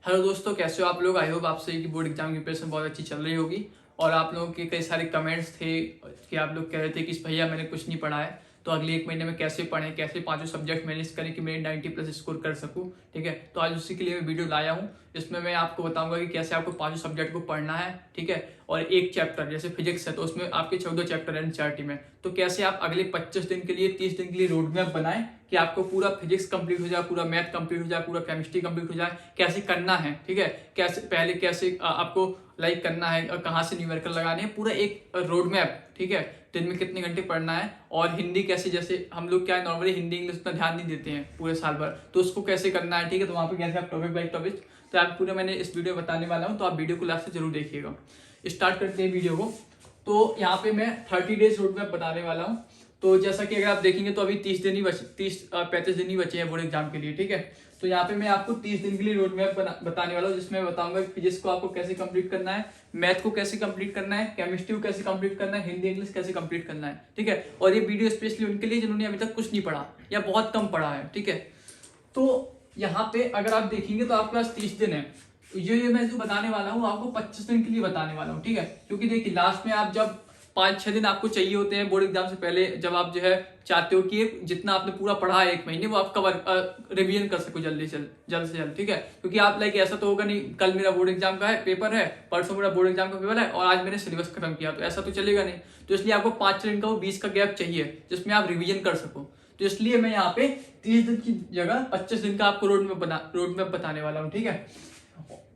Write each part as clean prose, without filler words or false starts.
Hello दोस्तों, कैसे हो आप लोग। आई होप आपसे की बोर्ड एग्जाम की प्रिपरेशन बहुत अच्छी चल रही होगी। और आप लोगों के कई सारे कमेंट्स थे कि आप लोग कह रहे थे कि भैया मैंने कुछ नहीं पढ़ा है, तो अगले एक महीने में कैसे पढ़ें, कैसे पांचों सब्जेक्ट मैनेज करें कि मैं 90+ स्कोर कर सकूं। ठीक है, तो आज उसी के लिए मैं वीडियो लाया हूं। इसमें मैं आपको बताऊंगा कि कैसे आपको पांचों सब्जेक्ट को पढ़ना है। ठीक है, और एक चैप्टर जैसे फिजिक्स है तो उसमें आपके 14 चैप्टर है एनसीईआरटी में, तो कैसे आप अगले 25 दिन के लिए 30 दिन के लिए रोड मैप बनाएं कि आपको पूरा फिजिक्स कंप्लीट हो जाए, पूरा मैथ कंप्लीट हो जाए, पूरा केमिस्ट्री कंप्लीट हो जाए, कैसे करना है। ठीक है, कैसे पहले कैसे आपको लाइक करना है और कहाँ से न्यूमेरिकल लगाने हैं, पूरा एक रोड मैप। ठीक है, दिन में कितने घंटे पढ़ना है, और हिंदी कैसे, जैसे हम लोग क्या है नॉर्मली हिंदी इंग्लिश उतना ध्यान नहीं देते हैं पूरे साल भर, तो उसको कैसे करना है। ठीक है, तो वहाँ पे कैसे आप टॉपिक बाई टॉपिक, तो आप पूरा मैंने इस वीडियो में बताने वाला हूँ, तो आप वीडियो को लास्ट से जरूर देखिएगा। स्टार्ट करते हैं वीडियो को। तो यहाँ पे मैं 30 डेज रोड मैप बताने वाला हूँ। तो जैसा कि अगर आप देखेंगे तो अभी 35 दिन ही बचे हैं बोर्ड एग्जाम के लिए। ठीक है, तो यहाँ पे मैं आपको 30 दिन के लिए रोड मैप बताने वाला हूँ, जिसमें बताऊंगा कि फिजिक्स को आपको कैसे कंप्लीट करना है, मैथ को कैसे कंप्लीट करना है, केमिस्ट्री को कैसे कंप्लीट करना है, हिंदी इंग्लिश कैसे कंप्लीट करना है। ठीक है, और ये वीडियो स्पेशली उनके लिए जिन्होंने अभी तक कुछ नहीं पढ़ा या बहुत कम पढ़ा है। ठीक है, तो यहाँ पे अगर आप देखेंगे तो आपके पास 30 दिन है। ये मैं जो बताने वाला हूँ आपको 25 दिन के लिए बताने वाला हूँ। ठीक है, क्योंकि देखिए लास्ट में आप जब 5-6 दिन आपको चाहिए होते हैं बोर्ड एग्जाम से पहले, जब आप जो है चाहते हो कि जितना आपने पूरा पढ़ा है एक महीने वो आप कवर रिवीजन कर सको जल्द से जल्द। ठीक है, क्योंकि आप लाइक ऐसा तो होगा नहीं कल मेरा बोर्ड एग्जाम का है पेपर है, परसों मेरा बोर्ड एग्जाम का पेपर है और आज मैंने सिलेबस खत्म किया, तो ऐसा तो चलेगा नहीं। तो इसलिए आपको 5-6 दिन का वो 20 का गैप चाहिए जिसमें आप रिविजन कर सको। तो इसलिए मैं यहाँ पे 30 दिन की जगह 25 दिन का आपको रोड मैप बताने वाला हूँ। ठीक है,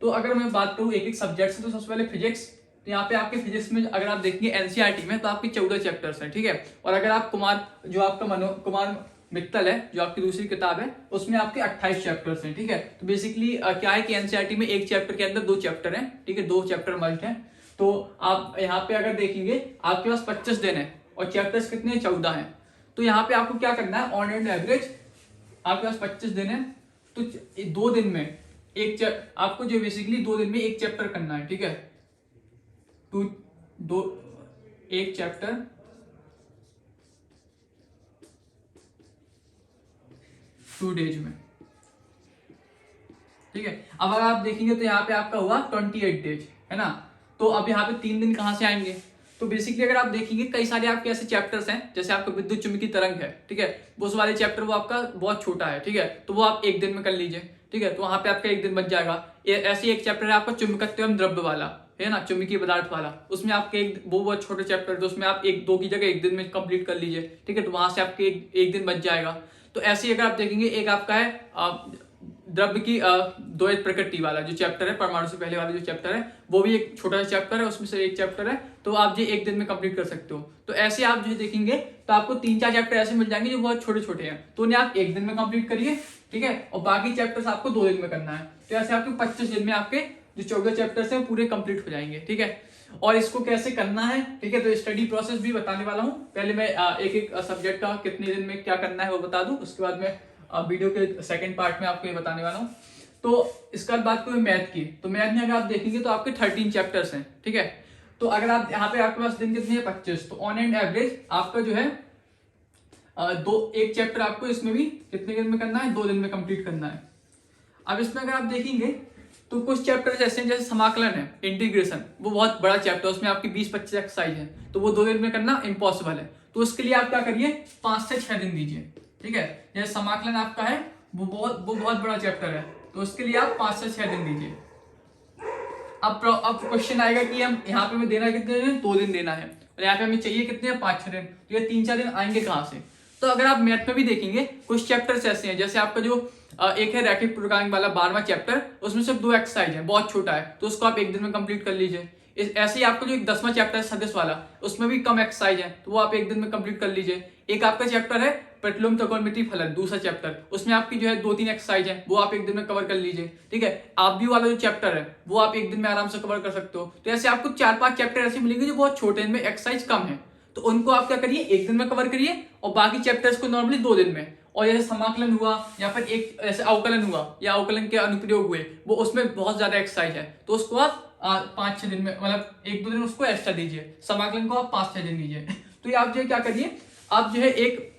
तो अगर मैं बात करूँ एक एक सब्जेक्ट से, तो सबसे पहले फिजिक्स। तो यहाँ पे आपके फिजिक्स में अगर आप देखेंगे एनसीईआरटी में तो आपके 14 चैप्टर्स हैं। ठीक है, और अगर आप कुमार मित्तल है जो आपकी दूसरी किताब है, उसमें आपके 28 चैप्टर्स हैं। ठीक है, तो बेसिकली क्या है कि एनसीईआरटी में एक चैप्टर के अंदर 2 चैप्टर हैं। ठीक है, 2 चैप्टर मर्ज हैं। तो आप यहाँ पे अगर देखेंगे आपके पास 25 दिन है और चैप्टर्स कितने 14 हैं। तो यहाँ पे आपको क्या करना है, ऑन एंड एवरेज आपके पास 25 दिन है, तो 2 दिन में आपको जो बेसिकली 2 दिन में एक चैप्टर करना है। ठीक है, एक चैप्टर 2 डेज में। ठीक है, अब अगर आप देखेंगे तो यहाँ पे आपका हुआ 28 डेज है ना। तो अब यहाँ पे 3 दिन कहाँ से आएंगे, तो बेसिकली अगर आप देखेंगे कई सारे आपके ऐसे चैप्टर्स हैं, जैसे आपका विद्युत चुम्बकीय तरंग है। ठीक है, वो उस वाले चैप्टर वो आपका बहुत छोटा है। ठीक है, तो वो आप एक दिन में कर लीजिए। ठीक है, तो वहां पे आपका एक दिन बच जाएगा। ऐसे एक चैप्टर है आपका चुंबकत्व एवं द्रव्य वाला, है ना, चुंबकीय पदार्थ वाला, उसमें आपके वो बहुत छोटे चैप्टर है, तो उसमें आप 1-2 की जगह एक दिन में कंप्लीट कर लीजिए। ठीक है, तो वहां से आपके एक दिन बच जाएगा। तो ऐसे ही अगर आप देखेंगे एक आपका है द्रव्य की द्वैत प्रकृति वाला जो चैप्टर है, परमाणु से पहले वाला जो चैप्टर है, वो भी एक छोटा सा चैप्टर है, उसमें से एक चैप्टर है, तो आप जो एक दिन में कंप्लीट कर सकते हो। तो ऐसे आप जो देखेंगे तो आपको 3-4 चैप्टर ऐसे मिल जाएंगे जो बहुत छोटे छोटे हैं, तो उन्हें आप एक दिन में कंप्लीट करिए। ठीक है, और बाकी चैप्टर्स आपको 2 दिन में करना है। तो ऐसे आपके 25 दिन में आपके जो 14 चैप्टर्स हैं पूरे कंप्लीट हो जाएंगे। ठीक है, और इसको कैसे करना है, ठीक है, तो स्टडी प्रोसेस भी बताने वाला हूँ। पहले मैं एक एक सब्जेक्ट का कितने दिन में क्या करना है वो बता दूं, उसके बाद मैं वीडियो के सेकंड पार्ट में आपको ये बताने वाला हूँ। तो इसके बाद बात करें मैथ की, तो मैथ में अगर आप देखेंगे तो आपके 13 चैप्टर्स हैं। ठीक है, तो अगर आप यहाँ पे आपके पास दिन कितने हैं 25, तो ऑन एंड एवरेज आपका जो है एक चैप्टर आपको इसमें भी कितने दिन में करना है, 2 दिन में कंप्लीट करना है। अब इसमें अगर आप देखेंगे तो कुछ चैप्टर ऐसे हैं, जैसे समाकलन है, इंटीग्रेशन, वो बहुत बड़ा चैप्टर है, उसमें आपकी 20-25 एक्सरसाइज है, तो वो 2 दिन में करना इम्पॉसिबल है। तो उसके लिए आप क्या करिए, 5 से 6 दिन दीजिए। ठीक है, जैसे समाकलन आपका है वो बहुत बड़ा चैप्टर है, तो उसके लिए आप 5 से 6 दिन दीजिए। अब क्वेश्चन आएगा कि हम यहाँ पे हमें देना कितने दिन, 2 दिन देना है, और यहाँ पे हमें चाहिए कितने, 5-6 दिन, तो ये 3-4 दिन आएंगे कहाँ से। तो अगर आप मैथ में भी देखेंगे कुछ चैप्टर्स ऐसे हैं, जैसे आपका जो एक है रैखिक प्रोग्रामिंग वाला 12वां चैप्टर, उसमें सिर्फ 2 एक्सरसाइज है, बहुत छोटा है, तो उसको आप एक दिन में कंप्लीट कर लीजिए। ऐसे ही आपका जो एक 10वां चैप्टर है सदिश वाला, उसमें भी कम एक्सरसाइज है, तो वो आप एक दिन में कंप्लीट कर लीजिए। एक आपका चैप्टर है पेट्रोलियम त्रिकोणमिति फलन, दूसरा चैप्टर, उसमें आपकी जो है 2-3 एक्सरसाइज है, वो आप एक दिन में कवर कर लीजिए। ठीक है, आप भी वाला जो चैप्टर है वो आप एक दिन में आराम से कवर कर सकते हो। तो ऐसे आपको 4-5 चैप्टर ऐसे मिलेंगे जो बहुत छोटे, इनमें एक्सरसाइज कम है, तो उनको आप क्या करिए, एक दिन में कवर करिए, और बाकी चैप्टर्स को नॉर्मली 2 दिन में। और जैसे समाकलन हुआ या फिर एक ऐसे अवकलन हुआ या अवकलन के अनुप्रयोग हुए, वो उसमें बहुत ज्यादा एक्सरसाइज है, तो उसको आप 5-6 दिन में, मतलब 1-2 दिन उसको एक्स्ट्रा दीजिए। समाकलन को आप 5-6 दिन दीजिए। तो ये आप जो है क्या करिए, आप जो है एक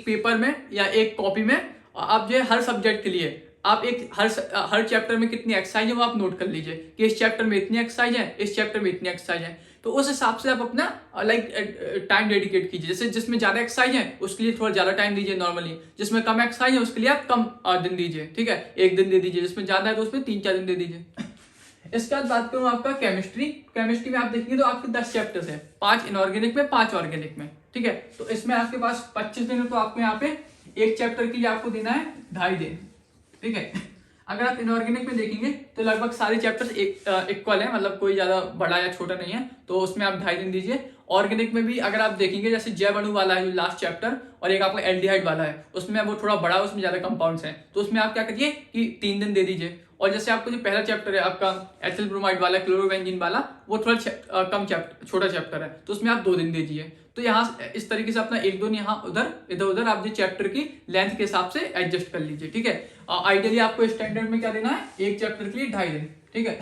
पेपर में या एक कॉपी में आप जो है हर सब्जेक्ट के लिए आप एक हर चैप्टर में कितनी एक्सरसाइज है वो आप नोट कर लीजिए कि इस चैप्टर में इतनी एक्सरसाइज है, इस चैप्टर में इतनी एक्सरसाइज है। तो उस हिसाब से आप अपना टाइम डेडिकेट कीजिए। जैसे जिसमें ज्यादा एक्सरसाइज है उसके लिए थोड़ा ज्यादा टाइम दीजिए नॉर्मली, जिसमें कम एक्सरसाइज है उसके लिए आप कम दिन दीजिए, ठीक है, 1 दिन दे दीजिए, जिसमें ज्यादा है तो उसमें 3-4 दिन दे दीजिए। इसके बाद बात करूं आपका केमिस्ट्री में आप देखेंगे तो आपके 10 चैप्टर्स है, 5 इनऑर्गेनिक में, 5 ऑर्गेनिक में, ठीक है। तो इसमें आपके पास 25 दिन है, तो आपको यहाँ पे एक चैप्टर के लिए आपको देना है 2.5 दिन, ठीक है। अगर आप इनऑर्गेनिक में देखेंगे तो लगभग सारे चैप्टर्स इक्वल है, मतलब कोई ज्यादा बड़ा या छोटा नहीं है, तो उसमें आप 2.5 दिन दीजिए। ऑर्गेनिक में भी अगर आप देखेंगे जैसे जैव अणु वाला है जो लास्ट चैप्टर, और एक आपका एल्डिहाइड वाला है, उसमें वो थोड़ा बड़ा है, उसमें ज्यादा कंपाउंड्स हैं, तो उसमें आप क्या करिए कि 3 दिन दे दीजिए। और जैसे आपको जो पहला चैप्टर है आपका एथिल ब्रोमाइड वाला, क्लोरोबेंजीन वाला, वो थोड़ा कम चैप्टर, छोटा चैप्टर है, तो उसमें आप 2 दिन दे दीजिए। तो यहाँ इस तरीके से अपना 1-2 दिन यहाँ उधर इधर उधर आप जो चैप्टर की लेंथ के हिसाब से एडजस्ट कर लीजिए, ठीक है। आइडियली आपको स्टैंडर्ड में क्या देना है, एक चैप्टर के लिए 2.5 दिन, ठीक है।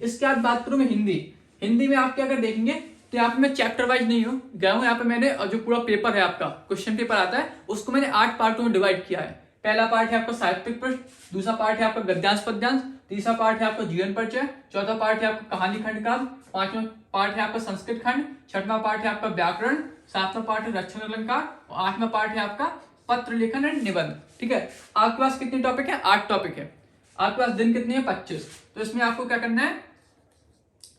इसके बाद बात करूं मैं हिंदी में आप क्या अगर देखेंगे तो यहाँ पे मैं चैप्टर वाइज नहीं हूँ गया हूँ, यहाँ पे मैंने जो पूरा पेपर है आपका क्वेश्चन पेपर आता है उसको मैंने 8 पार्टों में डिवाइड किया है। पहला पार्ट है आपका साहित्यिक प्रश्न, दूसरा पार्ट है आपका गद्यांश पद्यांश, तीसरा पार्ट है आपका जीवन परिचय, चौथा पार्ट है आपका कहानी खंड काव्य, पांचवा पार्ट है आपका संस्कृत खंड, छठवां पार्ट है आपका व्याकरण, सातवां पार्ट है रक्षण अलंकार, और 8वां पार्ट है आपका पत्र लेखन एंड निबंध, ठीक है। आपके पास कितने टॉपिक है, 8 टॉपिक है। आपके पास दिन कितने हैं, 25। तो इसमें आपको क्या करना है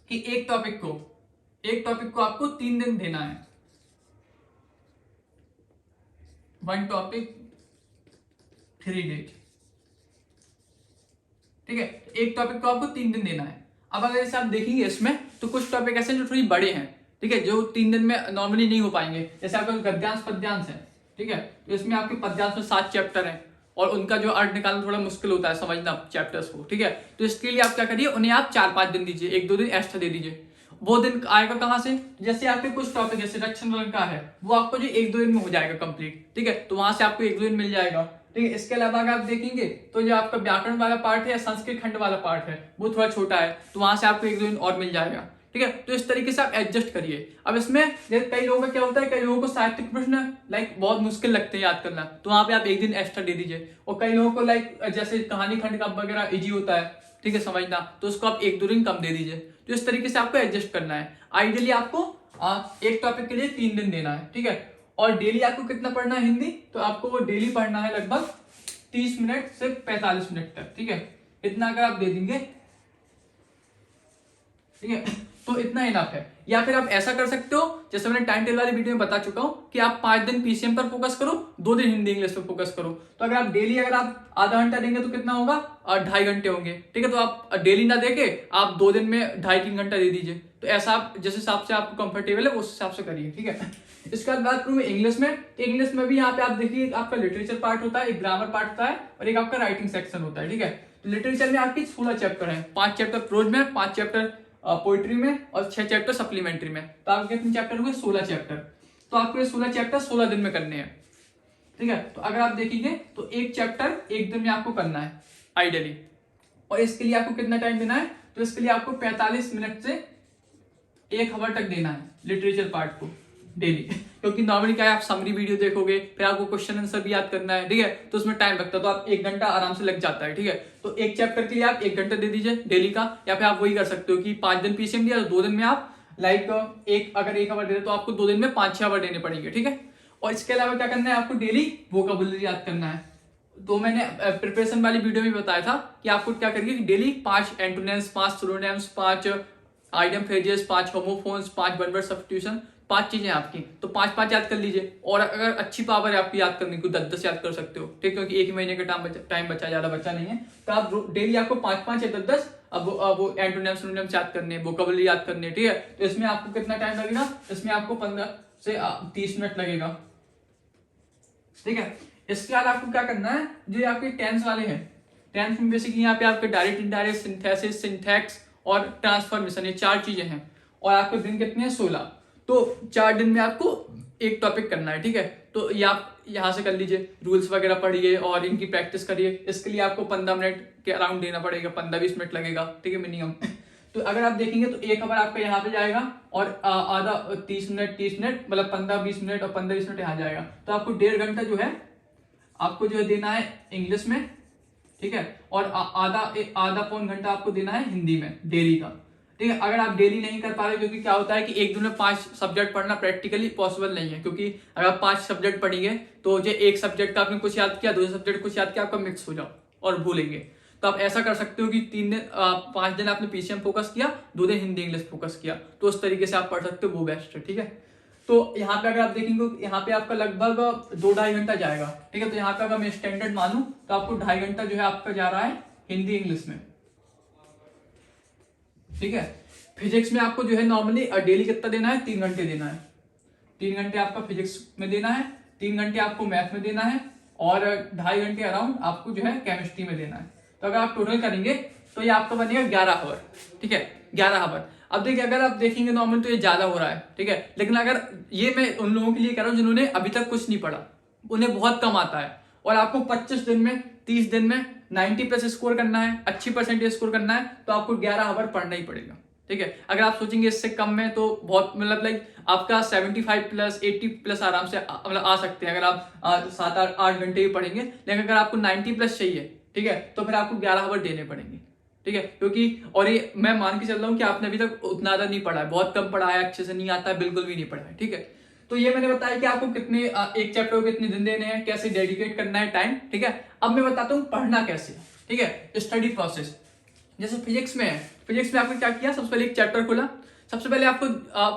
कि एक टॉपिक को आपको 3 दिन देना है। 1 टॉपिक 3 डेज, ठीक है। एक टॉपिक को आपको 3 दिन देना है। अब अगर इसे आप देखेंगे इसमें तो कुछ टॉपिक ऐसे जो थोड़ी बड़े हैं, ठीक है, जो 3 दिन में नॉर्मली नहीं हो पाएंगे। जैसे आपका गद्यांश पद्यांश है, ठीक है, तो इसमें आपके पद्यांश में 7 चैप्टर हैं और उनका जो अर्थ निकालना थोड़ा मुश्किल होता है समझना चैप्टर्स को, ठीक है। तो इसके लिए आप क्या करिए, उन्हें आप 4-5 दिन दीजिए, 1-2 दिन एक्स्ट्रा दे दीजिए। वो दिन आएगा कहां से, जैसे आपके कुछ टॉपिक जैसे रक्षण अलंकार है वो आपको जो 1-2 दिन में हो जाएगा कंप्लीट, ठीक है, तो वहां से आपको 1-2 दिन मिल जाएगा, ठीक है। इसके अलावा अगर आप देखेंगे तो जो आपका व्याकरण वाला पार्ट है या संस्कृत खंड वाला पार्ट है वो थोड़ा छोटा है, तो वहां से आपको 1-2 दिन और मिल जाएगा, ठीक है। तो इस तरीके से आप एडजस्ट करिए। अब इसमें कई लोगों का क्या होता है, कई लोगों को साहित्यिक प्रश्न बहुत मुश्किल लगते हैं याद करना, तो वहां पे आप 1 दिन एक्स्ट्रा दे दीजिए। और कई लोगों को जैसे कहानी खंड का वगैरह इजी होता है, ठीक है, समझना, तो उसको आप 1-2 दिन कम दे दीजिए। तो इस तरीके से आपको एडजस्ट करना है। आइडियली आपको एक टॉपिक के लिए 3 दिन देना है, ठीक है। और डेली आपको कितना पढ़ना है हिंदी, तो आपको वो डेली पढ़ना है लगभग 30 मिनट से 45 मिनट तक, ठीक है। इतना अगर आप दे देंगे, ठीक है, तो इतना इनफ है। या फिर आप ऐसा कर सकते हो, जैसे मैंने टाइम टेबल वाली वीडियो में बता चुका हूं कि आप 5 दिन पीसीएम पर फोकस करो, 2 दिन हिंदी इंग्लिश पर फोकस करो। तो अगर आप डेली अगर आप आधा घंटा देंगे तो कितना होगा, 2.5 घंटे होंगे, ठीक है। तो आप डेली ना देके आप 2 दिन में 2.5-3 घंटा दे दीजिए। तो ऐसा आप जिस हिसाब से आपको कंफर्टेबल है उस हिसाब से करिए, ठीक है। इसके बाद बात करूं इंग्लिश में भी यहाँ पे आप देखिए आपका लिटरेचर पार्ट होता है, एक ग्रामर पार्ट होता है और एक आपका राइटिंग सेक्शन होता है, ठीक है। तो लिटरेचर में आपकी 16 चैप्टर है, 5 चैप्टर प्रोज में, 5 चैप्टर पोइट्री में और 6 चैप्टर सप्लीमेंट्री में। तो आपके कितने चैप्टर हुए, 16 चैप्टर। तो आपको ये 16 चैप्टर 16 दिन में करने हैं, ठीक है। तो अगर आप देखेंगे तो एक चैप्टर 1 दिन में आपको करना है आइडियली। और इसके लिए आपको कितना टाइम देना है, तो इसके लिए आपको 45 मिनट से 1 आवर तक देना है लिटरेचर पार्ट को डेली। क्योंकि नॉर्मली क्या है, आप समरी वीडियो देखोगे, फिर आपको क्वेश्चन आंसर भी याद करना है, ठीक है, तो उसमें टाइम लगता है, तो आप 1 घंटा आराम से लग जाता है, ठीक है। तो एक चैप्टर के लिए आप 1 घंटा दे दीजिए डेली का, या फिर आप वही कर सकते हो कि 5 दिन पीसीएम दिया तो 2 दिन में आप अगर 1 आवर दे रहे तो आपको 2 दिन में 5-6 आवर देने पड़ेंगे, ठीक है। और इसके अलावा क्या करना है, आपको डेली वोकैबुलरी याद करना है। तो मैंने प्रिपरेशन वाली वीडियो में बताया था कि आपको क्या करिए, daily 5 antonyms, 5 synonyms, 5 idiom phrases, 5 homophones, 5 one word substitution, 5 चीजें आपकी, तो 5-5 याद कर लीजिए। और अगर अच्छी पावर है आपकी याद करने की, 10-10 याद कर सकते हो, ठीक, क्योंकि 1 महीने का टाइम बचा, ज्यादा बचा नहीं है। तो आप डेली आपको 5-5 या 10-10 अब वो एंटोनिम्स सिनोनिम्स याद करने, वोकैबुलरी याद करने, ठीक है। तो इसमें आपको कितना टाइम लगेगा, इसमें आपको 15 से 30 मिनट लगेगा, ठीक है। इसके बाद आपको क्या करना है, जो आपके टेंस वाले हैं, टेंस में बेसिकली यहाँ पे आपके डायरेक्ट इनडायरेक्ट, सिंथेसिस, सिंटैक्स और ट्रांसफॉर्मेशन, ये 4 चीजें हैं। और आपके दिन कितने हैं, 16। तो 4 दिन में आपको एक टॉपिक करना है, ठीक है। तो ये आप यहाँ से कर लीजिए, रूल्स वगैरह पढ़िए और इनकी प्रैक्टिस करिए। इसके लिए आपको 15 मिनट के अराउंड देना पड़ेगा, 15-20 मिनट लगेगा, ठीक है, मिनिमम। तो अगर आप देखेंगे तो 1 आवर आपका यहाँ पे जाएगा और आधा 30 मिनट मतलब 15-20 मिनट और 15-20 मिनट यहाँ जाएगा। तो आपको 1.5 घंटा जो है आपको जो है देना है इंग्लिश में, ठीक है, और आधा पौन घंटा आपको देना है हिंदी में डेली का, ठीक है। अगर आप डेली नहीं कर पा रहे, क्योंकि क्या होता है कि एक दिन में 5 सब्जेक्ट पढ़ना प्रैक्टिकली पॉसिबल नहीं है, क्योंकि अगर आप 5 सब्जेक्ट पढ़ेंगे तो जो एक सब्जेक्ट का आपने कुछ याद किया, दूसरे सब्जेक्ट कुछ याद किया, आपका मिक्स हो जाओ और भूलेंगे। तो आप ऐसा कर सकते हो कि 5 दिन आपने पीसीएम फोकस किया, 2 दिन हिंदी इंग्लिश फोकस किया, तो उस तरीके से आप पढ़ सकते हो, वो बेस्ट है, ठीक है। तो यहाँ पे अगर आप देखेंगे, यहाँ पे आपका लगभग 2-2.5 घंटा जाएगा, ठीक है। तो यहाँ पे अगर मैं स्टैंडर्ड मानूं तो आपको 2.5 घंटा जो है आपका जा रहा है हिंदी इंग्लिश में, ठीक है। फिजिक्स में आपको जो है नॉर्मली डेली कितना देना है, 3 घंटे देना है। 3 घंटे आपका फिजिक्स में देना है, 3 घंटे आपको मैथ में देना है, और 2.5 घंटे अराउंड आपको जो है केमिस्ट्री में देना है। तो अगर आप टोटल करेंगे तो ये आपका बनेगा 11 आवर, ठीक है, 11 आवर। अब देखिए, अगर आप देखेंगे नॉर्मल तो ये ज्यादा हो रहा है, ठीक है, लेकिन अगर ये मैं उन लोगों के लिए कह रहा हूँ जिन्होंने अभी तक कुछ नहीं पढ़ा, उन्हें बहुत कम आता है, और आपको 25 दिन में 30 दिन में 90+ स्कोर करना है, अच्छी परसेंटेज स्कोर करना है, तो आपको 11 आवर पढ़ना ही पड़ेगा, ठीक है। अगर आप सोचेंगे इससे कम में तो बहुत मतलब लाइक आपका 75+ 80+ आराम से मतलब आ सकते हैं, अगर आप 7-8 घंटे भी पढ़ेंगे। लेकिन अगर आपको 90+ चाहिए, ठीक है, तो फिर आपको 11 आवर देने पड़ेंगे, ठीक है। क्योंकि और ये मैं मान के चल रहा हूँ कि आपने अभी तक उतना ज्यादा नहीं पढ़ा है, बहुत कम पढ़ा है, अच्छे से नहीं आता है, बिल्कुल भी नहीं पढ़ा है, ठीक है। तो ये मैंने बताया कि आपको कितने एक चैप्टर को कितने दिन देने हैं, कैसे डेडिकेट करना है टाइम, ठीक है। अब मैं बताता हूँ पढ़ना कैसे, ठीक है, स्टडी प्रोसेस। जैसे फिजिक्स में है, फिजिक्स में आपने क्या किया, सबसे पहले एक चैप्टर खोला, सबसे पहले आपको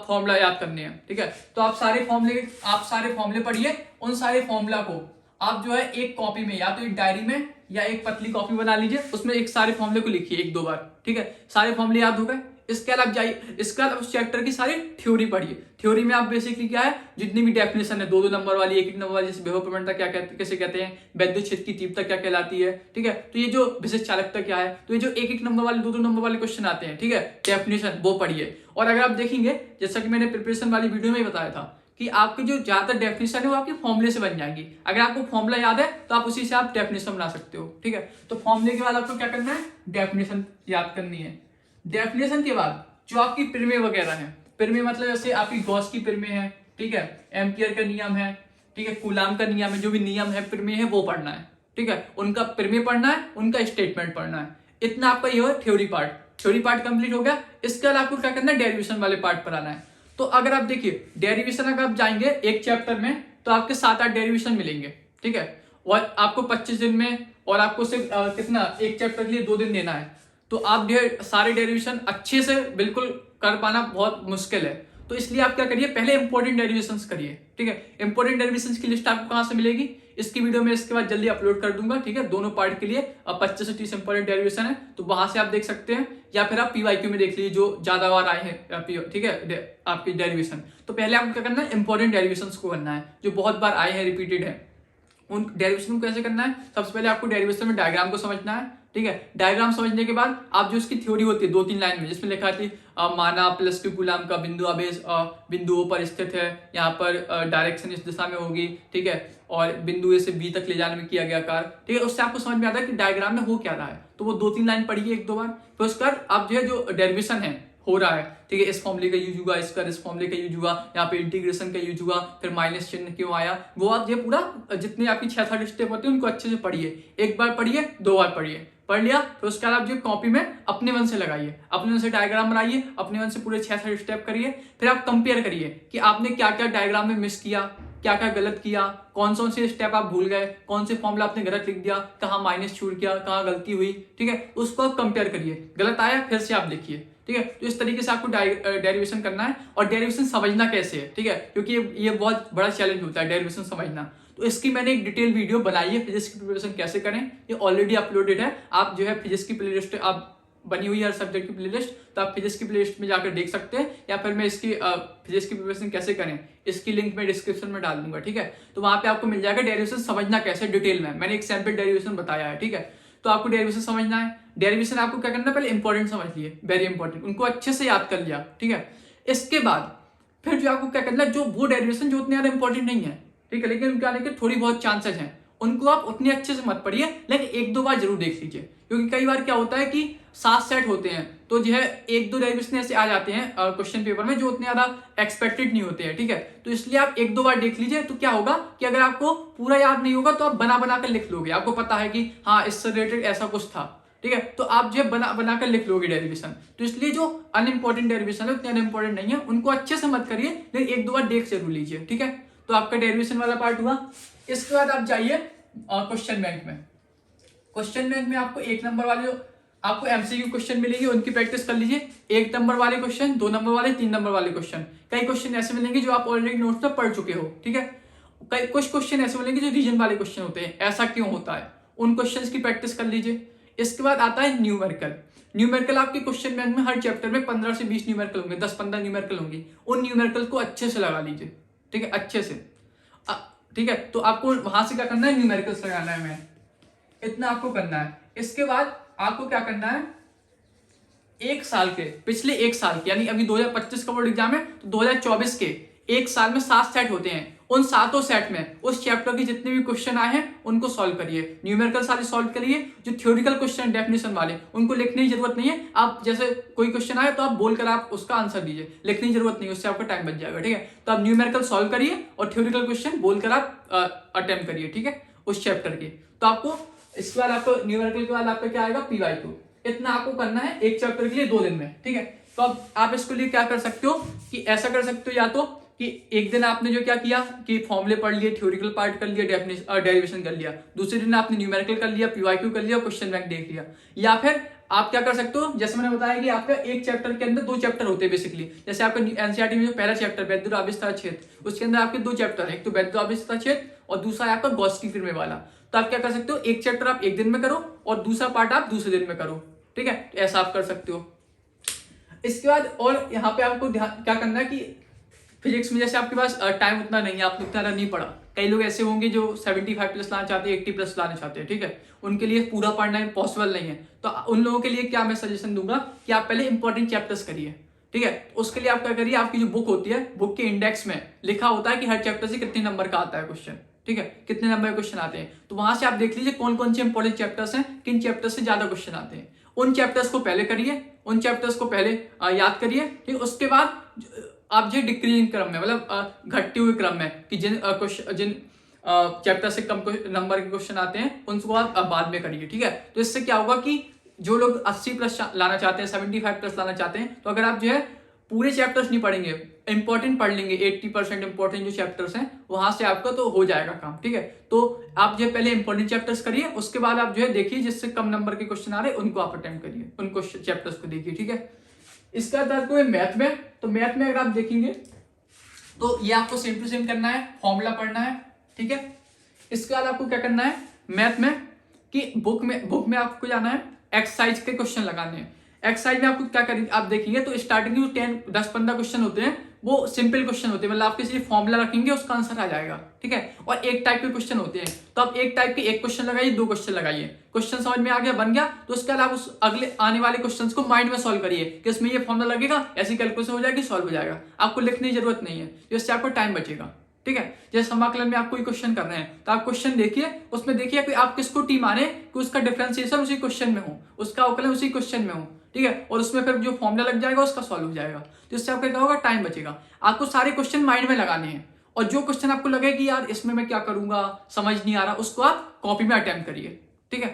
फॉर्मूला याद करने हैं, ठीक है। तो आप सारे फॉर्मूले पढ़िए, उन सारे फॉर्मूला को आप जो है एक कॉपी में, या तो एक डायरी में या एक पतली कॉपी बना लीजिए, उसमें एक सारे फॉर्मूले को लिखिए 1-2 बार, ठीक है। सारे फॉर्मूले याद हो गए, इसके बाद आप जाइए, इसके बाद उस चैप्टर की सारी थ्योरी पढ़िए। थ्योरी में आप बेसिकली क्या है, जितनी भी डेफिनेशन है, 2-2 नंबर वाली, 1-1 नंबर वाली, जैसे विभव प्रवणता क्या कैसे कहते हैं, वैद्युत क्षेत्र की तीव्रता क्या कहलाती है, ठीक है। तो ये जो विशिष्ट चालकता क्या है, तो ये जो 1-1 नंबर वाले, 2-2 नंबर वाले क्वेश्चन आते हैं, ठीक है, डेफिनेशन वो पढ़िए। और अगर आप देखेंगे, जैसा कि मैंने प्रिपरेशन वाली वीडियो में ही बताया था कि आपकी जो ज्यादातर डेफिनेशन है वो आपके फॉर्मूले से बन जाएंगी। अगर आपको फॉर्मूला याद है तो आप उसी से आप डेफिनेशन बना सकते हो, ठीक है। तो फॉर्मूले के बाद आपको क्या करना है, डेफिनेशन याद करनी है। डेफिनेशन के बाद जो आपकी प्रमेय वगैरह है, प्रमेय मतलब जैसे आपकी गॉस की प्रमेय है, ठीक है, एम्पियर का नियम है, ठीक है, कूलाम का नियम है, जो भी नियम है प्रमेय है वो पढ़ना है, ठीक है। उनका प्रमेय पढ़ना है, उनका स्टेटमेंट पढ़ना है। इतना आपका ये हो थ्योरी पार्ट कंप्लीट हो गया। इसके बाद आपको क्या करना है, डेरिवेशन वाले पार्ट पर आना है। तो अगर आप देखिए डेरिवेशन, अगर आप जाएंगे एक चैप्टर में तो आपके 7-8 डेरिवेशन मिलेंगे, ठीक है, और आपको 25 दिन में, और आपको सिर्फ कितना, एक चैप्टर के लिए 2 दिन देना है। तो आप सारे डेरिवेशन अच्छे से बिल्कुल कर पाना बहुत मुश्किल है। तो इसलिए आप क्या करिए, पहले इंपॉर्टेंट डेरिवेशंस करिए, ठीक है। इंपॉर्टेंट डेरिवेशंस की लिस्ट आपको कहां से मिलेगी, इसकी वीडियो में इसके बाद जल्दी अपलोड कर दूंगा, ठीक है। दोनों पार्ट के लिए 25 से 30 इंपॉर्टेंट डेरिवेशन है, तो वहां से आप देख सकते हैं, या फिर आप पीवाईक्यू में देख लीजिए जो ज्यादा बार आए हैं, ठीक है, आपके डेरिवेशन। तो पहले आपको क्या करना है, इंपॉर्टेंट डेरिवेशंस को करना है, जो बहुत बार आए हैं, रिपीटेड है। उन डेरिवेशन को कैसे करना है, सबसे पहले आपको डेरिवेशन में डायग्राम को समझना है, ठीक है। डायग्राम समझने के बाद आप जो इसकी थ्योरी होती है 2-3 लाइन में, जिसमें लिखा थी माना प्लस क्यू कूलाम का बिंदु आवेश बिंदुओं पर स्थित है, यहाँ पर डायरेक्शन इस दिशा में होगी, ठीक है, और बिंदु ए से बी तक ले जाने में किया गया कार्य, ठीक है। उससे आपको समझ में आता है कि डायग्राम में हो क्या रहा है। तो वो 2-3 लाइन पढ़िए 1-2 बार। फिर उसके बाद आप जो है जो डेरिवेशन है हो रहा है, ठीक है, इस फॉर्मूले का यूज हुआ, इसका इस फॉर्मूले का यूज हुआ, यहाँ पे इंटीग्रेशन का यूज हुआ, फिर माइनस चिन्ह क्यों आया, वो आप ये पूरा जितने आपकी 6-7 स्टेप होते हैं उनको अच्छे से पढ़िए। एक बार पढ़िए, 2 बार पढ़िए, पढ़ लिया तो उसके बाद आप जो कॉपी में अपने मन से लगाइए, अपने मन से डायग्राम बनाइए, अपने मन से पूरे 6-7 स्टेप करिए। फिर आप कंपेयर करिए कि आपने क्या क्या डायग्राम में मिस किया, क्या क्या गलत किया, कौन से स्टेप आप भूल गए, कौन से फॉर्मूला आपने गलत लिख दिया, कहाँ माइनस छूट गया, कहाँ गलती हुई, ठीक है, उसको आप कंपेयर करिए। गलत आया फिर से आप लिखिए, ठीक है। तो इस तरीके से आपको डेरिवेशन करना है। और डेरिवेशन समझना कैसे है, ठीक है, क्योंकि ये बहुत बड़ा चैलेंज होता है डेरिवेशन समझना। तो इसकी मैंने एक डिटेल वीडियो बनाई है, फिजिक्स की प्रिपरेशन कैसे करें, ये ऑलरेडी अपलोडेड है। आप जो है फिजिक्स की प्लेलिस्ट आप बनी हुई है, हर सब्जेक्ट की प्लेलिस्ट, तो आप फिजिक्स की प्लेलिस्ट में जाकर देख सकते हैं, या फिर मैं इसकी फिजिक्स की प्रिपरेशन कैसे करें इसकी लिंक मैं डिस्क्रिप्शन में डाल दूंगा, ठीक है। तो वहां पे आपको मिल जाएगा डेरिवेशन समझना कैसे डिटेल में, मैंने एक सैंपल डेरिवेशन बताया है, ठीक है। तो आपको डेरिवेशन समझना है। डेरिवेशन आपको क्या करना है, पहले इंपॉर्टेंट समझ लिए, वेरी इंपॉर्टेंट, उनको अच्छे से याद कर लिया, ठीक है। इसके बाद फिर जो आपको क्या करना है, जो वो डेरिवेशन जो उतने ज्यादा इंपॉर्टेंट नहीं है, ठीक है, लेकिन उनके आने के थोड़ी बहुत चांसेस हैं, उनको आप उतने अच्छे से मत पढ़िए, लेकिन एक दो बार जरूर देख लीजिए, क्योंकि कई बार क्या होता है कि 7 सेट होते हैं तो जो है एक दो डेरिवेशन ऐसे आ जाते हैं क्वेश्चन पेपर में जो उतने ज्यादा एक्सपेक्टेड नहीं होते हैं, ठीक है। तो इसलिए आप एक दो बार देख लीजिए, तो क्या होगा कि अगर आपको पूरा याद नहीं होगा तो आप बना बना कर लिख लोगे, आपको पता है कि हाँ इससे रिलेटेड ऐसा कुछ था, ठीक है। तो आप जो बना बना कर लिख लोगे डेरिवेशन। तो इसलिए जो अनइंपॉर्टेंट डेरिवेशन है उतने अनइंपॉर्टेंट नहीं है, उनको अच्छे से मत करिए, लेकिन एक दो बार देख जरूर लीजिए, ठीक है। तो आपका डेरिवेशन वाला पार्ट हुआ। इसके बाद आप जाइए क्वेश्चन बैंक में। क्वेश्चन बैंक में आपको 1 नंबर वाले जो आपको एमसीक्यू क्वेश्चन मिलेंगे उनकी प्रैक्टिस कर लीजिए। 1 नंबर वाले क्वेश्चन, 2 नंबर वाले, 3 नंबर वाले क्वेश्चन। कई क्वेश्चन ऐसे मिलेंगे जो आप ऑलरेडी नोट्स में पढ़ चुके हो, ठीक है। कई कुछ क्वेश्चन ऐसे मिलेंगे जो रीजन वाले क्वेश्चन होते हैं, ऐसा क्यों होता है, उन क्वेश्चन की प्रैक्टिस कर लीजिए। इसके बाद आता है न्यूमेरिकल। न्यूमेरिकल आपके क्वेश्चन बैंक में हर चैप्टर में 15 से 20 न्यूमेरिकल होंगे, 10-15 न्यूमेरिकल होंगे। उन न्यूमेरिकल को अच्छे से लगा लीजिए, ठीक है, अच्छे से, ठीक है। तो आपको वहां से क्या करना है, न्यूमेरिकल्स लगाना है, मैं इतना आपको करना है। इसके बाद आपको क्या करना है, एक साल के, पिछले एक साल के, यानी अभी 2025 का बोर्ड एग्जाम है तो 2024 के एक साल में 7 सेट होते हैं, उन 7 सेट में उस चैप्टर के जितने भी क्वेश्चन आए हैं उनको सॉल्व करिए। न्यूमेरिकल सारे सॉल्व करिए। जो थ्योरेटिकल क्वेश्चन डेफिनेशन वाले उनको लिखने की जरूरत नहीं है, आप जैसे कोई क्वेश्चन आए तो आप बोलकर आप उसका आंसर दीजिए, लिखने की जरूरत नहीं, उससे आपका टाइम बच जाएगा, ठीक है। तो आप न्यूमेरिकल सॉल्व करिए और थ्योरेटिकल क्वेश्चन बोलकर आप अटेम्प्ट करिए, ठीक है, उस चैप्टर के। तो आपको इसके बाद आपको न्यूमेरिकल के बाद आपका क्या आएगा, PY2। इतना आपको करना है एक चैप्टर के लिए 2 दिन में, ठीक है। तो अब आप इसके लिए क्या कर सकते हो कि ऐसा कर सकते हो, या तो कि एक दिन आपने जो क्या किया कि फॉर्मूले पढ़ लिए, थ्योरेटिकल पार्ट कर लिया, डेरिवेशन कर लिया, दूसरे दिन आपने न्यूमेरिकल कर लिया, PYQ कर लिया, क्वेश्चन बैंक देख लिया। या फिर आप क्या कर सकते हो, जैसे मैंने बताया कि आपका एक चैप्टर के अंदर 2 चैप्टर होते हैं बेसिकली। जैसे आपका एनसीईआरटी में जो पहला चैप्टर वैद्युराविष्कार क्षेत्र, उसके अंदर आपके 2 चैप्टर है, एक तो वैद्युराविष्कार क्षेत्र और दूसरा है आपका गॉस्की फिल्म वाला। तो आप क्या कर सकते हो, एक चैप्टर आप एक दिन में करो और दूसरा पार्ट आप दूसरे दिन में करो, ठीक है। तो ऐसा आप कर सकते हो। इसके बाद और यहाँ पे आपको क्या करना है कि फिजिक्स में जैसे आपके पास टाइम उतना नहीं है, आपने उतना नहीं पढ़ा, कई लोग ऐसे होंगे जो 75 प्लस लाना चाहते हैं, 80 प्लस लाना चाहते हैं, ठीक है, उनके लिए पूरा पढ़ना पॉसिबल नहीं है। तो उन लोगों के लिए क्या मैं सजेशन दूंगा कि आप पहले इंपॉर्टेंट चैप्टर्स करिए, ठीक है। उसके लिए आप क्या करिए, आपकी जो बुक होती है, बुक के इंडेक्स में लिखा होता है कि हर चैप्टर से कितने नंबर का आता है क्वेश्चन, ठीक है, कितने नंबर के क्वेश्चन आते हैं। तो वहां से आप देख लीजिए कौन कौन से इंपॉर्टेंट चैप्टर्स हैं, किन चैप्टर से ज्यादा क्वेश्चन आते हैं, उन चैप्टर्स को पहले करिए, उन चैप्टर्स को पहले याद करिए, ठीक। उसके बाद आप जो डिक्रीजिंग क्रम में, मतलब घटते हुए क्रम में, कि जिन चैप्टर से कम नंबर के क्वेश्चन आते हैं उनको आप बाद में करिए, ठीक है। तो इससे क्या होगा कि जो लोग 80 प्लस लाना चाहते हैं, 75 प्लस लाना चाहते हैं, तो अगर आप जो है पूरे चैप्टर्स नहीं पढ़ेंगे, इंपॉर्टेंट पढ़ लेंगे, 80% इंपॉर्टेंट जो चैप्टर्स हैं वहां से आपका तो हो जाएगा काम, ठीक है। तो आप जो है पहले इंपॉर्टेंट चैप्टर्स करिए, उसके बाद आप जो है देखिए जिससे कम नंबर के क्वेश्चन आ रहे हैं उनको आप अटेम्प्ट करिए, उनको चैप्टर्स को देखिए, ठीक है। इसका बाद आपको मैथ में, तो मैथ में अगर आप देखेंगे तो ये आपको सेम टू सेम करना है, फॉर्मूला पढ़ना है, ठीक है। इसके बाद आपको क्या करना है मैथ में कि बुक में आपको जाना है, एक्सरसाइज के क्वेश्चन लगाने हैं। एक्सरसाइज में आपको क्या करेंगे, आप देखेंगे तो स्टार्टिंग में 10-15 क्वेश्चन होते हैं वो सिंपल क्वेश्चन होते हैं, मतलब आपके सिर्फ फॉर्मूला रखेंगे उसका आंसर आ जाएगा, ठीक है। और एक टाइप के क्वेश्चन होते हैं, तो आप एक टाइप के एक क्वेश्चन लगाइए, 2 क्वेश्चन लगाइए, क्वेश्चन समझ में आ गया, बन गया, तो उसके बाद आप उस अगले आने वाले क्वेश्चंस को माइंड में सॉल्व करिए कि इसमें ये फॉर्मूला लगेगा, ऐसी कैलकुलेशन हो जाएगी, सॉल्व हो जाएगा, आपको लिखने की जरूरत नहीं है, जिससे आपको टाइम बचेगा, ठीक है। जैसे समाकलन में आप कोई क्वेश्चन कर रहे हैं तो आप क्वेश्चन देखिए, उसमें देखिए कि आप किसको टी माने कि उसका डिफरेंशिएशन उसी क्वेश्चन में हो, उसका अवकलन उसी क्वेश्चन में हो, ठीक है, और उसमें फिर जो फॉर्मूला लग जाएगा उसका सॉल्व हो जाएगा। तो इससे आपका क्या होगा, टाइम बचेगा। आपको सारे क्वेश्चन माइंड में लगाने हैं, और जो क्वेश्चन आपको लगे कि यार इसमें मैं क्या करूंगा, समझ नहीं आ रहा, उसको आप कॉपी में अटेम्प्ट करिए, ठीक है।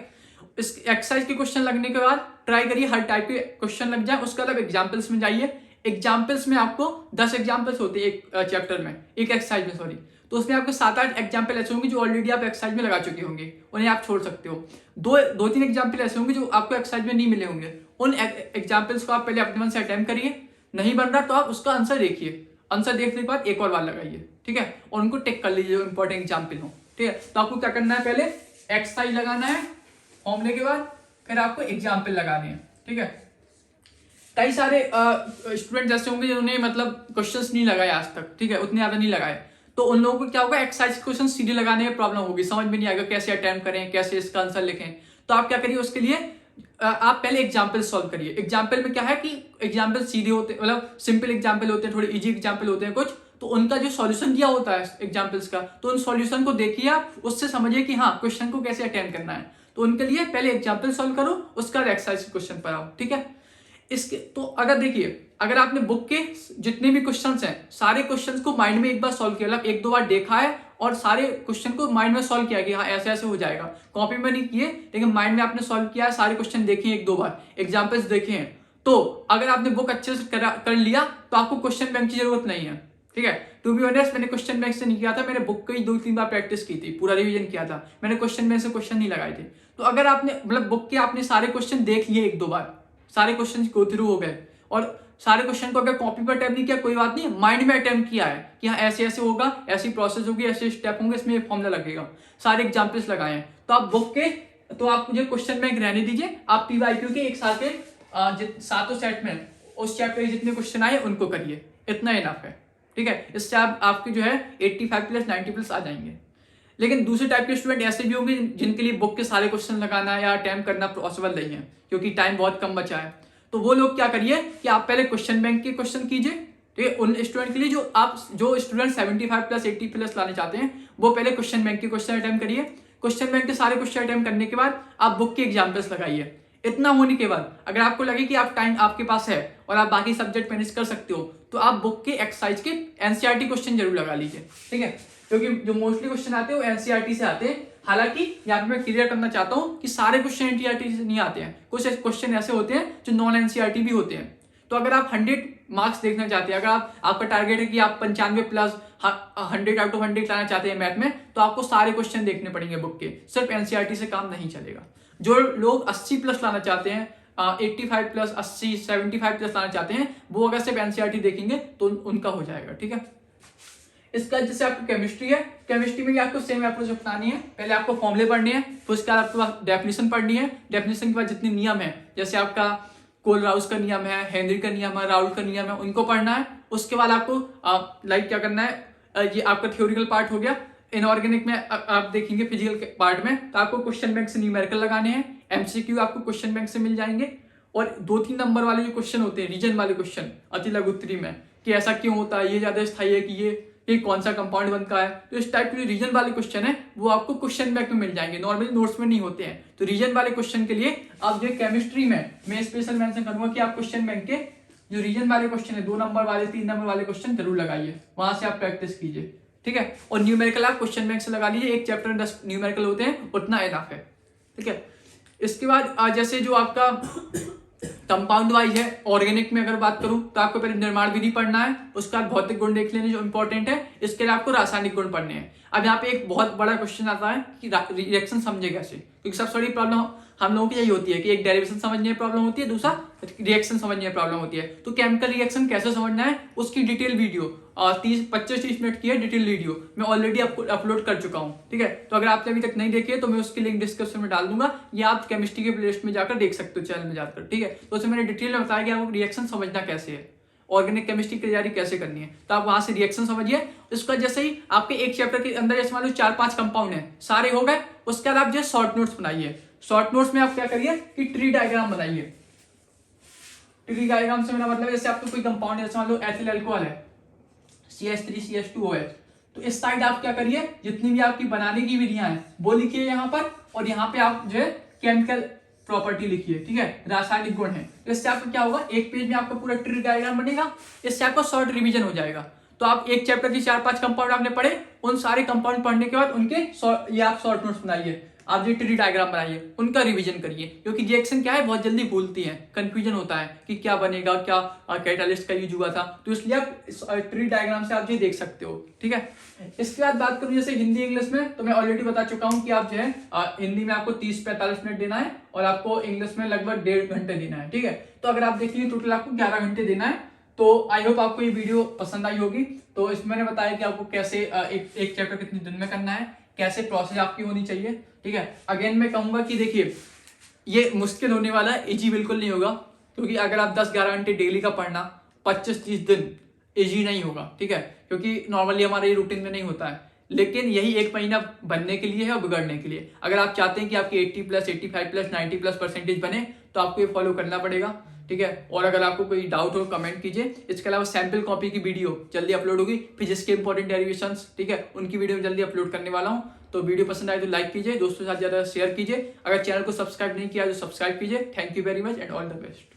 इस एक्सरसाइज के क्वेश्चन लगने के बाद ट्राई करिए हर टाइप के क्वेश्चन लग जाए। उसके बाद एग्जाम्पल्स में जाइए। एग्जाम्पल्स में आपको 10 एग्जाम्पल्स होते हैं एक चैप्टर में, एक एक्सरसाइज में, सॉरी। तो उसमें आपको 7-8 एग्जाम्पल ऐसे होंगे जो ऑलरेडी आप एक्सरसाइज में लगा चुके होंगे, उन्हें आप छोड़ सकते हो। 2-3 एग्जाम्पल ऐसे होंगे जो आपको एक्सरसाइज में नहीं मिले होंगे, उन एग्जाम्पल्स को आप पहले अपने मन से अटेम्प्ट करिए। नहीं बन रहा तो आप उसका आंसर देखिए, आंसर देखने के बाद एक और बार लगाइए, ठीक है, और उनको टिक कर लीजिए जो इंपॉर्टेंट एग्जाम्पल हो, ठीक है। तो आपको क्या करना है, पहले एक्सरसाइज लगाना है, फॉर्मूले के बाद फिर आपको एग्जाम्पल लगाने हैं, ठीक है। कई सारे स्टूडेंट ऐसे होंगे जिन्होंने मतलब क्वेश्चंस नहीं लगाए आज तक, ठीक है, उतने ज्यादा नहीं लगाए, तो उन लोगों को क्या होगा, एक्सरसाइज क्वेश्चन सीधे लगाने में प्रॉब्लम होगी, समझ में नहीं आएगा कैसे अटेम्प्ट करें, कैसे इसका आंसर लिखें। तो आप क्या करिए, उसके लिए आप पहले एग्जाम्पल सॉल्व करिए। एग्जाम्पल में क्या है कि एग्जाम्पल सीधे होते, मतलब सिंपल एग्जाम्पल होते हैं, थोड़े इजी एग्जाम्पल होते हैं कुछ, तो तो उनका जो सॉल्यूशन दिया होता है एग्जाम्पल्स का, तो उन सॉल्यूशन को देखिए आप, उससे समझिए कि हाँ क्वेश्चन को कैसे अटेम्प्ट करना है। तो उनके लिए पहले एग्जाम्पल सॉल्व करो, उसका एक्सरसाइज क्वेश्चन पर आओ, ठीक है। इसके तो अगर देखिए, अगर आपने बुक के जितने भी क्वेश्चंस हैं सारे क्वेश्चंस को माइंड में एक बार सॉल्व किया, मतलब एक दो बार देखा है और सारे क्वेश्चन को माइंड में सॉल्व किया कि हाँ ऐसे ऐसे हो जाएगा, कॉपी में नहीं किए लेकिन माइंड में आपने सॉल्व किया है, सारे क्वेश्चन देखे एक दो बार, एग्जाम्पल्स देखे हैं, तो अगर आपने बुक अच्छे से कर लिया तो आपको क्वेश्चन बैंक की जरूरत नहीं है, ठीक है। टू बी ऑनेस्ट मैंने क्वेश्चन बैंक से नहीं किया था, मैंने बुक की 2-3 बार प्रैक्टिस की थी, पूरा रिवीजन किया था, मैंने क्वेश्चन बैंक से क्वेश्चन नहीं लगाए थे। तो अगर आपने मतलब बुक के आपने सारे क्वेश्चन देख लिए एक दो बार, सारे क्वेश्चन गो थ्रू हो गए और सारे क्वेश्चन को अगर कॉपी पर अटेम्प्ट नहीं किया कोई बात नहीं, माइंड में अटेम्प्ट किया है कि हाँ ऐसे ऐसे होगा, ऐसी प्रोसेस होगी, ऐसे स्टेप होंगे, इसमें फॉर्मूला लगेगा, सारे एग्जाम्पल्स लगाए हैं, तो आप बुक के तो आप मुझे क्वेश्चन बैंक रहने दीजिए, आप PYQ के एक साल के सातों सेट में उस चैप्टर के जितने क्वेश्चन आए उनको करिए, इतना इनफ है, ठीक है। इससे आपके जो है 85+ 90+ आ जाएंगे। लेकिन दूसरे टाइप के स्टूडेंट ऐसे भी होंगे जिनके लिए बुक के सारे क्वेश्चन लगाना या अटेम्प्ट करना पॉसिबल नहीं है क्योंकि टाइम बहुत कम बचा है। तो वो लोग क्या करिए कि आप पहले क्वेश्चन बैंक के क्वेश्चन कीजिए, ठीक है। उन स्टूडेंट के लिए जो स्टूडेंट 75+ 80+ लाने चाहते हैं वो पहले क्वेश्चन बैंक के क्वेश्चन अटेम्प्ट करिए। क्वेश्चन बैंक के सारे क्वेश्चन अटेम्प्ट करने के बाद आप बुक के एग्जाम्पल्स लगाइए। इतना होने के बाद अगर आपको लगे कि आप टाइम आपके पास है और आप बाकी सब्जेक्ट मैनेज कर सकते हो तो आप बुक के एक्सरसाइज के NCERT क्वेश्चन जरूर लगा लीजिए, ठीक है। क्योंकि जो मोस्टली क्वेश्चन आते हैं वो NCERT से आते हैं। हालांकि यहाँ पे मैं क्लियर करना चाहता हूँ कि सारे क्वेश्चन NCERT से नहीं आते हैं, कुछ क्वेश्चन ऐसे होते हैं जो नॉन NCERT भी होते हैं। तो अगर आप 100 मार्क्स देखना चाहते हैं, अगर आपका टारगेट है कि आप 95+ 100 आउट ऑफ 100 लाना चाहते हैं मैथ में, तो आपको सारे क्वेश्चन देखने पड़ेंगे बुक के, सिर्फ NCERT से काम नहीं चलेगा। जो लोग 80+ लाना चाहते हैं, 85+, 80, 75+ लाना चाहते हैं, वो अगर सिर्फ NCERT देखेंगे तो उनका हो जाएगा, ठीक है। इसका जैसे आपको केमिस्ट्री है, केमिस्ट्री में भी आपको सेम अप्रोच अपनानी है। पहले आपको फॉर्मूले पढ़ने हैं, फिर उसके बाद आपको डेफिनेशन पढ़नी है, डेफिनेशन के बाद जितने नियम है जैसे आपका कोलराउस का नियम है, हेनरी का नियम है, राउल का नियम है, उनको पढ़ना है। उसके बाद आपको लाइक क्या करना है, ये आपका थ्योरिकल पार्ट हो गया। इनऑर्गेनिक में आप देखेंगे फिजिकल के पार्ट में, तो आपको क्वेश्चन बैंक से न्यूमेरिकल लगाने हैं, MCQ आपको क्वेश्चन बैंक से मिल जाएंगे। और 2-3 नंबर वाले जो क्वेश्चन होते हैं, रीजन वाले क्वेश्चन अति लघु उत्तरी में, कि ऐसा क्यों होता है, ये ज्यादा स्थायी है कि ये कौन सा कंपाउंड बनता है, तो इस टाइप के जो रीजन वाले क्वेश्चन है वो आपको क्वेश्चन बैंक में मिल जाएंगे, नॉर्मली नोट्स में नहीं होते हैं। तो रीजन वाले क्वेश्चन के लिए आप जो केमिस्ट्री में मैं स्पेशल मेंशन करूंगा कि आप क्वेश्चन बैंक के जो रीजन वाले क्वेश्चन है, 2 नंबर वाले 3 नंबर वाले क्वेश्चन जरूर लगाइए, वहां से आप प्रैक्टिस कीजिए, ठीक है। और न्यूमेरिकल आप क्वेश्चन बैंक से लगा लीजिए, एक चैप्टर में 10 न्यूमेरिकल होते हैं, उतना इनफ है, ठीक है। इसके बाद जैसे जो आपका कंपाउंड वाइज है, ऑर्गेनिक में अगर बात करूं तो आपको पहले निर्माण विधि पढ़ना है, उसके बाद भौतिक गुण देख लेने जो इंपॉर्टेंट है, इसके लिए आपको रासायनिक गुण पढ़ने हैं। अब यहाँ पे एक बहुत बड़ा क्वेश्चन आता है कि रिएक्शन समझे कैसे, क्योंकि सबसे बड़ी प्रॉब्लम हम लोगों की यही होती है कि एक डेरिवेशन समझने में प्रॉब्लम होती है, दूसरा रिएक्शन समझने में प्रॉब्लम होती है। तो केमिकल रिएक्शन कैसे समझना है उसकी डिटेल वीडियो 25-30 मिनट की है, डिटेल वीडियो मैं ऑलरेडी आपको अपलोड कर चुका हूँ, ठीक है। तो अगर आपने अभी तक नहीं देखी है तो मैं उसकी लिंक डिस्क्रिप्शन में डाल दूंगा, या आप केमिस्ट्री के प्लेलिस्ट में जाकर देख सकते हो, चैनल में जाकर, ठीक है। तो उसमें मैंने डिटेल में बताया कि आपको रिएक्शन समझना कैसे है, ऑर्गेनिक केमिस्ट्री की तैयारी कैसे करनी है, तो आप वहां से रिएक्शन समझिए। उसका जैसे ही आपके एक चैप्टर के अंदर जैसे मान लो 4-5 कंपाउंड है, सारे हो गए, उसके बाद आप जो शॉर्ट नोट्स बनाइए। शॉर्ट नोट्स में आप क्या करिए कि ट्री डायग्राम बनाइए। ट्री डायग्राम से मेरा मतलब जैसे आपको कोई कंपाउंड है, जैसे मान लो एथिल अल्कोहल है, CH3CH2OH, तो इस साइड आप क्या करिए, जितनी भी आपकी बनाने की विधियां हैं वो लिखिए यहाँ पर, और यहाँ पे आप जो है केमिकल प्रॉपर्टी लिखिए, ठीक है, रासायनिक गुण है। तो इससे आपको क्या होगा, एक पेज में आपका पूरा ट्री डायग्राम बनेगा, इससे आपका शॉर्ट रिवीजन हो जाएगा। तो आप एक चैप्टर की 4-5 कंपाउंड आपने पढ़े, उन सारे कंपाउंड पढ़ने के बाद उनके ये आप शॉर्ट नोट्स बनाइए, आप जो ट्री डायग्राम बनाइए, उनका रिवीजन करिए, क्योंकि रिएक्शन क्या है बहुत जल्दी भूलती है, कंफ्यूजन होता है कि क्या बनेगा, क्या कैटालिस्ट का यूज हुआ था, तो इसलिए आप ट्री डायग्राम से आप ये देख सकते हो, ठीक है। इसके बाद बात करूं जैसे हिंदी इंग्लिश में, तो मैं ऑलरेडी बता चुका हूं कि आप जो है हिंदी में आपको 30-45 मिनट देना है और आपको इंग्लिश में लगभग 1.5 घंटे देना है, ठीक है। तो अगर आप देखिए टोटल आपको 11 घंटे देना है। तो आई होप आपको ये वीडियो पसंद आई होगी। तो इसमें मैंने बताया कि आपको कैसे एक चैप्टर कितने दिन में करना है, कैसे प्रोसेस आपकी होनी चाहिए, ठीक है। अगेन मैं कहूंगा कि देखिए ये मुश्किल होने वाला है, इजी बिल्कुल नहीं होगा, क्योंकि अगर आप 10-11 घंटे डेली का पढ़ना 25-30 दिन इजी नहीं होगा, ठीक है, क्योंकि नॉर्मली हमारे ये रूटीन में नहीं होता है। लेकिन यही 1 महीना बनने के लिए है और बिगड़ने के लिए। अगर आप चाहते हैं कि आपकी 80+, 85+, 90+ परसेंटेज बने, तो आपको ये फॉलो करना पड़ेगा, ठीक है। और अगर आपको कोई डाउट हो कमेंट कीजिए। इसके अलावा सैंपल कॉपी की वीडियो जल्दी अपलोड होगी, फिजिक्स के इंपॉर्टेंट डेरिवेशंस, ठीक है, उनकी वीडियो जल्दी अपलोड करने वाला हूँ। तो वीडियो पसंद आए तो लाइक कीजिए, दोस्तों के साथ ज्यादा शेयर कीजिए। अगर चैनल को सब्सक्राइब नहीं किया तो सब्सक्राइब कीजिए। Thank you very much and all the best.